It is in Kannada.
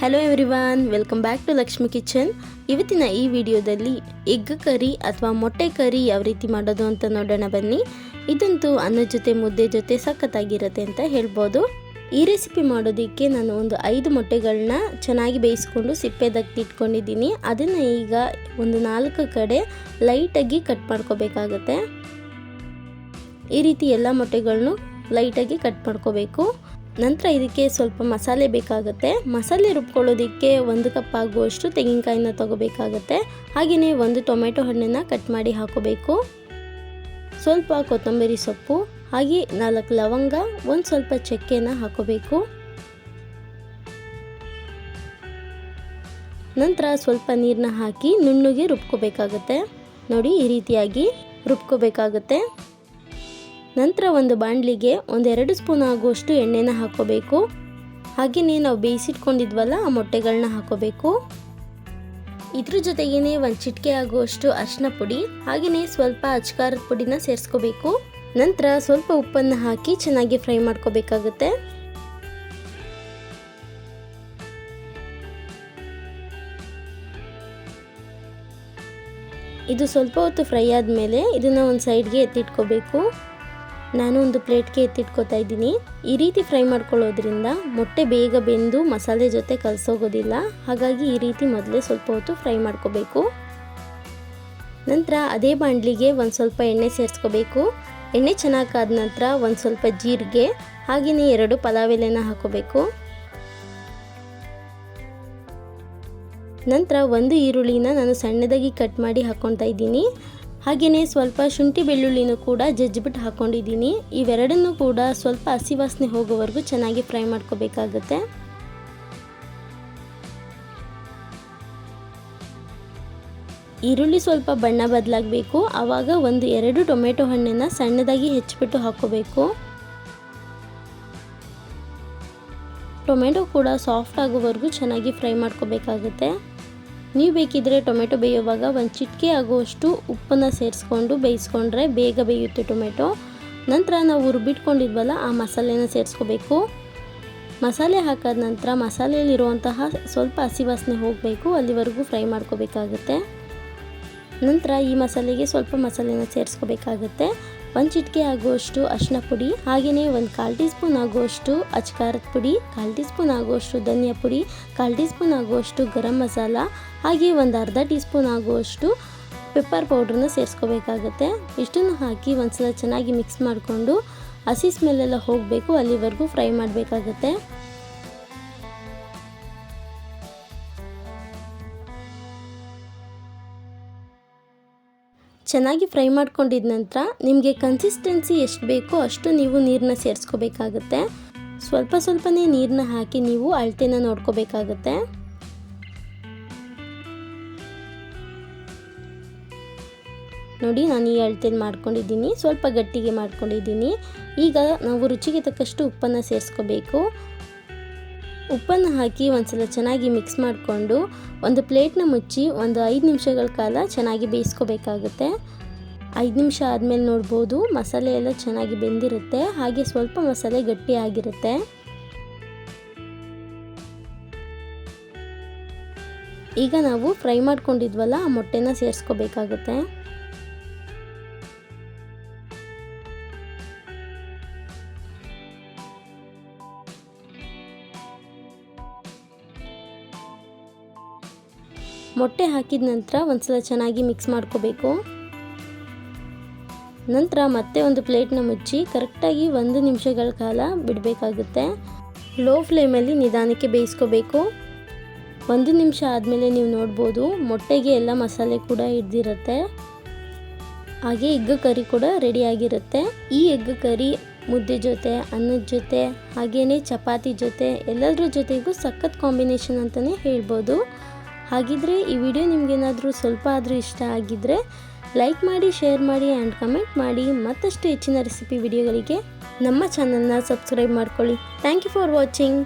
Hello everyone, welcome back to Lakshmi kitchen. ಇವತ್ತಿನ ಈ ವಿಡಿಯೋದಲ್ಲಿ ಎಗ್ ಕರಿ ಅಥವಾ ಮೊಟ್ಟೆ ಕರಿ ಯಾವ ರೀತಿ ಮಾಡೋದು ಅಂತ ನೋಡೋಣ ಬನ್ನಿ. ಇದಂತೂ ಅನ್ನದ ಜೊತೆ ಮುದ್ದೆ ಜೊತೆ ಸಖತ್ತಾಗಿರುತ್ತೆ ಅಂತ ಹೇಳ್ಬೋದು. ಈ ರೆಸಿಪಿ ಮಾಡೋದಕ್ಕೆ ನಾನು ಒಂದು 5 ಮೊಟ್ಟೆಗಳನ್ನ ಚೆನ್ನಾಗಿ ಬೇಯಿಸ್ಕೊಂಡು ಸಿಪ್ಪೆ ತೆಗೆದಿಟ್ಕೊಂಡಿದ್ದೀನಿ. ಅದನ್ನು ಈಗ ಒಂದು 4 ಕಡೆ ಲೈಟಾಗಿ ಕಟ್ ಮಾಡ್ಕೋಬೇಕಾಗತ್ತೆ. ಈ ರೀತಿ ಎಲ್ಲ ಮೊಟ್ಟೆಗಳನ್ನು ಲೈಟಾಗಿ ಕಟ್ ಮಾಡ್ಕೋಬೇಕು. ನಂತರ ಇದಕ್ಕೆ ಸ್ವಲ್ಪ ಮಸಾಲೆ ಬೇಕಾಗುತ್ತೆ. ಮಸಾಲೆ ರುಬ್ಕೊಳ್ಳೋದಕ್ಕೆ 1 ಕಪ್ ಆಗುವಷ್ಟು ತೆಂಗಿನಕಾಯಿನ ತಗೋಬೇಕಾಗತ್ತೆ. ಹಾಗೆಯೇ 1 ಟೊಮೆಟೊ ಹಣ್ಣನ್ನು ಕಟ್ ಮಾಡಿ ಹಾಕೋಬೇಕು. ಸ್ವಲ್ಪ ಕೊತ್ತಂಬರಿ ಸೊಪ್ಪು, ಹಾಗೆ 4 ಲವಂಗ, ಒಂದು ಸ್ವಲ್ಪ ಚಕ್ಕೆನ ಹಾಕೋಬೇಕು. ನಂತರ ಸ್ವಲ್ಪ ನೀರನ್ನ ಹಾಕಿ ನುಣ್ಣಗೆ ರುಬ್ಕೋಬೇಕಾಗತ್ತೆ. ನೋಡಿ, ಈ ರೀತಿಯಾಗಿ ರುಬ್ಕೋಬೇಕಾಗತ್ತೆ. ನಂತರ ಒಂದು ಬಾಣಲಿಗೆ 1-2 ಸ್ಪೂನ್ ಆಗುವಷ್ಟು ಎಣ್ಣೆನ ಹಾಕೋಬೇಕು. ಹಾಗೆಯೇ ನಾವು ಬೇಯಿಸಿಟ್ಕೊಂಡಿದ್ವಲ್ಲ ಆ ಮೊಟ್ಟೆಗಳನ್ನ ಹಾಕೋಬೇಕು. ಇದ್ರ ಜೊತೆಗೇನೆ 1 ಚಿಟಿಕೆ ಆಗುವಷ್ಟು ಅರಿಶಿನ ಪುಡಿ, ಹಾಗೆಯೇ ಸ್ವಲ್ಪ ಅಚ್ಕಾರದ ಪುಡಿನ ಸೇರಿಸ್ಕೋಬೇಕು. ನಂತರ ಸ್ವಲ್ಪ ಉಪ್ಪನ್ನು ಹಾಕಿ ಚೆನ್ನಾಗಿ ಫ್ರೈ ಮಾಡ್ಕೋಬೇಕಾಗುತ್ತೆ. ಇದು ಸ್ವಲ್ಪ ಹೊತ್ತು ಫ್ರೈ ಆದಮೇಲೆ ಇದನ್ನು ಒಂದು ಸೈಡ್ಗೆ ಎತ್ತಿಟ್ಕೋಬೇಕು. ನಾನು ಒಂದು ಪ್ಲೇಟ್ಗೆ ಎತ್ತಿಟ್ಕೋತಾ ಇದ್ದೀನಿ. ಈ ರೀತಿ ಫ್ರೈ ಮಾಡ್ಕೊಳ್ಳೋದ್ರಿಂದ ಮೊಟ್ಟೆ ಬೇಗ ಬೆಂದು ಮಸಾಲೆ ಜೊತೆ ಕಲಸೋಗೋದಿಲ್ಲ. ಹಾಗಾಗಿ ಈ ರೀತಿ ಮೊದಲೇ ಸ್ವಲ್ಪ ಹೊತ್ತು ಫ್ರೈ ಮಾಡ್ಕೋಬೇಕು. ನಂತರ ಅದೇ ಬಾಣಲಿಗೆ ಒಂದು ಸ್ವಲ್ಪ ಎಣ್ಣೆ ಸೇರಿಸ್ಕೋಬೇಕು. ಎಣ್ಣೆ ಚೆನ್ನಾಗಿ ಕಾದ ನಂತರ ಒಂದು ಸ್ವಲ್ಪ ಜೀರಿಗೆ, ಹಾಗೆಯೇ 2 ಪಲಾವ್ ಎಲೆನ ಹಾಕೋಬೇಕು. ನಂತರ 1 ಈರುಳ್ಳಿನ ನಾನು ಸಣ್ಣದಾಗಿ ಕಟ್ ಮಾಡಿ ಹಾಕ್ಕೊತಾ ಇದ್ದೀನಿ. ಹಾಗೆಯೇ ಸ್ವಲ್ಪ ಶುಂಠಿ ಬೆಳ್ಳುಳ್ಳಿನೂ ಕೂಡ ಜಜ್ಜಿಬಿಟ್ಟು ಹಾಕ್ಕೊಂಡಿದ್ದೀನಿ. ಇವೆರಡನ್ನೂ ಕೂಡ ಸ್ವಲ್ಪ ಹಸಿ ವಾಸನೆ ಹೋಗೋವರೆಗೂ ಚೆನ್ನಾಗಿ ಫ್ರೈ ಮಾಡ್ಕೋಬೇಕಾಗುತ್ತೆ. ಈರುಳ್ಳಿ ಸ್ವಲ್ಪ ಬಣ್ಣ ಬದಲಾಗಬೇಕು. ಆವಾಗ 1-2 ಟೊಮೆಟೊ ಹಣ್ಣನ್ನು ಸಣ್ಣದಾಗಿ ಹೆಚ್ಚಿಬಿಟ್ಟು ಹಾಕ್ಕೋಬೇಕು. ಟೊಮೆಟೊ ಕೂಡ ಸಾಫ್ಟ್ ಆಗೋವರೆಗೂ ಚೆನ್ನಾಗಿ ಫ್ರೈ ಮಾಡ್ಕೋಬೇಕಾಗುತ್ತೆ. ನೀವು ಬೇಕಿದ್ರೆ ಟೊಮೆಟೊ ಬೇಯುವಾಗ 1 ಚಿಟಿಕೆ ಆಗುವಷ್ಟು ಉಪ್ಪನ್ನು ಸೇರಿಸ್ಕೊಂಡು ಬೇಯಿಸ್ಕೊಂಡ್ರೆ ಬೇಗ ಬೇಯುತ್ತೆ ಟೊಮೆಟೊ. ನಂತರ ನಾವು ರುಬ್ಬಿಟ್ಕೊಂಡಿದ್ವಲ್ಲ ಆ ಮಸಾಲೆನ ಸೇರಿಸ್ಕೋಬೇಕು. ಮಸಾಲೆ ಹಾಕಾದ ನಂತರ ಮಸಾಲೆಯಲ್ಲಿರುವಂತಹ ಸ್ವಲ್ಪ ಹಸಿ ವಾಸನೆ ಹೋಗಬೇಕು, ಅಲ್ಲಿವರೆಗೂ ಫ್ರೈ ಮಾಡ್ಕೋಬೇಕಾಗುತ್ತೆ. ನಂತರ ಈ ಮಸಾಲೆಗೆ ಸ್ವಲ್ಪ ಮಸಾಲೆನ ಸೇರಿಸ್ಕೋಬೇಕಾಗುತ್ತೆ. 1 ಚಿಟಿಕೆ ಆಗುವಷ್ಟು ಅರಿಶಿನ ಪುಡಿ, ಹಾಗೆಯೇ 1/4 ಟೀ ಸ್ಪೂನ್ ಆಗುವಷ್ಟು ಅಚ್ಕಾರದ ಪುಡಿ, 1/4 ಟೀ ಸ್ಪೂನ್ ಆಗುವಷ್ಟು ಧನಿಯಾ ಪುಡಿ, 1/4 ಟೀ ಸ್ಪೂನ್ ಆಗುವಷ್ಟು ಗರಂ ಮಸಾಲ, ಹಾಗೆ 1/2 ಟೀ ಸ್ಪೂನ್ ಆಗುವಷ್ಟು ಪೆಪ್ಪರ್ ಪೌಡ್ರನ್ನ ಸೇರಿಸ್ಕೋಬೇಕಾಗುತ್ತೆ. ಇಷ್ಟನ್ನು ಹಾಕಿ ಒಂದ್ಸಲ ಚೆನ್ನಾಗಿ ಮಿಕ್ಸ್ ಮಾಡಿಕೊಂಡು ಹಸಿ ಸ್ಮೆಲ್ಲೆಲ್ಲ ಹೋಗಬೇಕು, ಅಲ್ಲಿವರೆಗೂ ಫ್ರೈ ಮಾಡಬೇಕಾಗುತ್ತೆ. ಚೆನ್ನಾಗಿ ಫ್ರೈ ಮಾಡ್ಕೊಂಡಿದ ನಂತರ ನಿಮಗೆ ಕನ್ಸಿಸ್ಟೆನ್ಸಿ ಎಷ್ಟು ಬೇಕೋ ಅಷ್ಟು ನೀವು ನೀರನ್ನ ಸೇರಿಸ್ಕೋಬೇಕಾಗುತ್ತೆ. ಸ್ವಲ್ಪನೇ ನೀರನ್ನ ಹಾಕಿ ನೀವು ಅಳತೆನ ನೋಡ್ಕೋಬೇಕಾಗುತ್ತೆ. ನೋಡಿ, ನಾನು ಈ ಅಳತೆನ ಮಾಡ್ಕೊಂಡಿದ್ದೀನಿ. ಸ್ವಲ್ಪ ಗಟ್ಟಿಗೆ ಮಾಡ್ಕೊಂಡಿದ್ದೀನಿ. ಈಗ ನಾವು ರುಚಿಗೆ ತಕ್ಕಷ್ಟು ಉಪ್ಪನ್ನು ಸೇರಿಸ್ಕೋಬೇಕು. ಉಪ್ಪನ್ನು ಹಾಕಿ ಒಂದ್ಸಲ ಚೆನ್ನಾಗಿ ಮಿಕ್ಸ್ ಮಾಡಿಕೊಂಡು ಒಂದು ಪ್ಲೇಟ್ನ ಮುಚ್ಚಿ ಒಂದು 5 ನಿಮಿಷಗಳ ಕಾಲ ಚೆನ್ನಾಗಿ ಬೇಯಿಸ್ಕೋಬೇಕಾಗುತ್ತೆ. 5 ನಿಮಿಷ ಆದಮೇಲೆ ನೋಡ್ಬೋದು ಮಸಾಲೆ ಎಲ್ಲ ಚೆನ್ನಾಗಿ ಬೆಂದಿರುತ್ತೆ, ಹಾಗೆ ಸ್ವಲ್ಪ ಮಸಾಲೆ ಗಟ್ಟಿ ಆಗಿರುತ್ತೆ. ಈಗ ನಾವು ಫ್ರೈ ಮಾಡ್ಕೊಂಡಿದ್ವಲ್ಲ ಆ ಮೊಟ್ಟೆನ ಸೇರಿಸ್ಕೋಬೇಕಾಗುತ್ತೆ. ಮೊಟ್ಟೆ ಹಾಕಿದ ನಂತರ ಒಂದ್ಸಲ ಚೆನ್ನಾಗಿ ಮಿಕ್ಸ್ ಮಾಡ್ಕೋಬೇಕು. ನಂತರ ಮತ್ತೆ ಒಂದು ಪ್ಲೇಟ್ನ ಮುಚ್ಚಿ ಕರೆಕ್ಟಾಗಿ 1 ನಿಮಿಷಗಳ ಕಾಲ ಬಿಡಬೇಕಾಗುತ್ತೆ. ಲೋ ಫ್ಲೇಮಲ್ಲಿ ನಿಧಾನಕ್ಕೆ ಬೇಯಿಸ್ಕೋಬೇಕು. 1 ನಿಮಿಷ ಆದಮೇಲೆ ನೀವು ನೋಡ್ಬೋದು ಮೊಟ್ಟೆಗೆ ಎಲ್ಲ ಮಸಾಲೆ ಕೂಡ ಹಿಡ್ದಿರುತ್ತೆ. ಹಾಗೆ ಎಗ್ ಕರಿ ಕೂಡ ರೆಡಿಯಾಗಿರುತ್ತೆ. ಈ ಎಗ್ ಕರಿ ಮುದ್ದೆ ಜೊತೆ, ಅನ್ನದ ಜೊತೆ, ಹಾಗೆಯೇ ಚಪಾತಿ ಜೊತೆ ಎಲ್ಲದರ ಜೊತೆಗೂ ಸಖತ್ ಕಾಂಬಿನೇಷನ್ ಅಂತಲೇ ಹೇಳ್ಬೋದು. ಹಾಗಿದ್ರೆ ಈ ವಿಡಿಯೋ ನಿಮಗೇನಾದರೂ ಸ್ವಲ್ಪ ಆದರೂ ಇಷ್ಟ ಆಗಿದ್ದರೆ ಲೈಕ್ ಮಾಡಿ, ಶೇರ್ ಮಾಡಿ ಆ್ಯಂಡ್ ಕಮೆಂಟ್ ಮಾಡಿ. ಮತ್ತಷ್ಟು ಹೆಚ್ಚಿನ ರೆಸಿಪಿ ವಿಡಿಯೋಗಳಿಗೆ ನಮ್ಮ ಚಾನಲ್ನ ಸಬ್ಸ್ಕ್ರೈಬ್ ಮಾಡ್ಕೊಳ್ಳಿ. Thank you for watching.